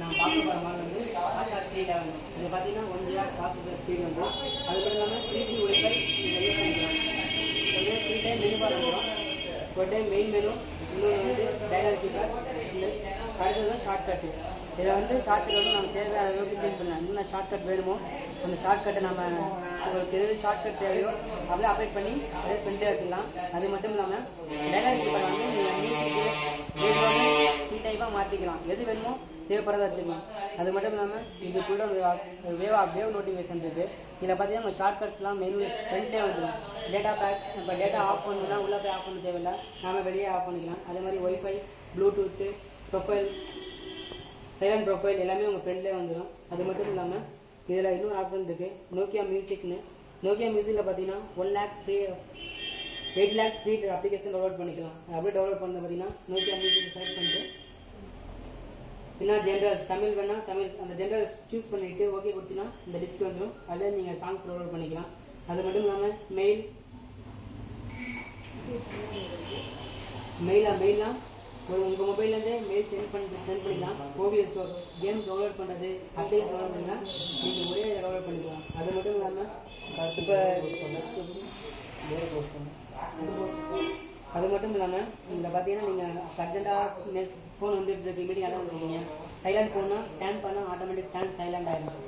நான் பார்க்க போகிற மாடல் வந்து ஆஷா 311. இது பார்த்தீங்கன்னா 1 GHz ப்ராசஸர் ஸ்பீடு வந்து அது மட்டும் இல்லாமல் 3G ஒய்ஃபை நீங்கள் யூஸ் பண்ணிக்கலாம். இது 3 டைம் மெனு பார் வந்துடும். ஒரு டைம் மெயின் மெனு, இன்னொன்று வந்து டைனமிக் கீபோர்ட், அடுத்தது தான் ஷார்ட்கட்டு. இதை வந்து ஷார்ட்கட் வந்து நம்ம தேவையான அளவுக்கு சேஞ்ச் பண்ணலாம். என்ன ஷார்ட்கட் வேணுமோ அந்த ஷார்ட்கட்டை நம்ம உங்களுக்கு எது ஷார்ட்கட் தேவையோ அப்படியே அப்டேட் பண்ணி அதே பிரிண்டே வச்சுக்கலாம். அது மட்டும் இல்லாமல் டைனமிக் கீபோர்ட் வந்து நீங்கள் மியூசிக்கு சி டைப்பாக மாற்றிக்கலாம். எது வேணுமோ தேவைப்படுறதா வச்சுக்கலாம். அது மட்டும் இல்லாமல் இதுக்குள்ள வேவ் நோட்டிஃபிகேஷன் இருக்குது. இதில் பார்த்தீங்கன்னா நம்ம ஷார்ட்கட்ஸ்லாம் மெனு ஃப்ரெண்ட்லேயே வந்துடும். டேட்டா பேக் இப்போ டேட்டா ஆஃப் பண்ணணும்னா உள்ளே போய் ஆஃப் பண்ண தேவையில்லை, நாம வெளியே ஆஃப் பண்ணிக்கலாம். அதே மாதிரி wifi, bluetooth, profile, silent profile எல்லாமே உங்கள் ஃப்ரெண்ட்லேயே வந்துடும். அது மட்டும் இல்லாமல் இதில் இன்னொரு ஆப்ஷன் இருக்குது, நோக்கியா மியூசிக்னு. நோக்கியா மியூசிக்கில் பார்த்தீங்கன்னா 8 lakhs ஃப்ரீ அப்ளிகேஷன் டவுன்லோட் பண்ணிக்கலாம். அப்படியே டவுன்லோட் பண்ண பார்த்தீங்கன்னா நோக்கியா மியூசிக் செலக்ட் பண்ணிட்டு இன்னும் ஜென்ரல் தமிழ் வேணா தமிழ் அந்த ஜென்ரல் சூஸ் பண்ணிட்டு ஓகே கொடுத்தீங்கன்னா இந்த லிஸ்ட் வந்துடும். அதிலே நீங்கள் சாங்ஸ் டவுன்லோட் பண்ணிக்கலாம். அது மட்டும் இல்லாமல் மெயிலாம் உங்கள் மொபைல்லேருந்தே மெயில் சென்ட் பண்ணிக்கலாம். ஓவிஎஸ் கேம் டவுன்லோட் பண்ணுறது, அப்டேட் டவுன்லோட் பண்ணிங்கன்னா நீங்கள் ஒரே டவுன்லோட் பண்ணிக்கலாம். அது மட்டும் இல்லாமல் இப்போ அது மட்டும் இல்லாமல் இதில் பார்த்தீங்கன்னா நீங்கள் அர்ஜென்ட்டாக ஃபோன் வந்து மீட்டிங் அட்டன் பண்ணுவீங்க. சைலண்ட் ஃபோன்னா ஸ்கேன் பண்ணால் ஆட்டோமேட்டிக் ஸ்கேன் சைலண்ட் ஆகிடும்.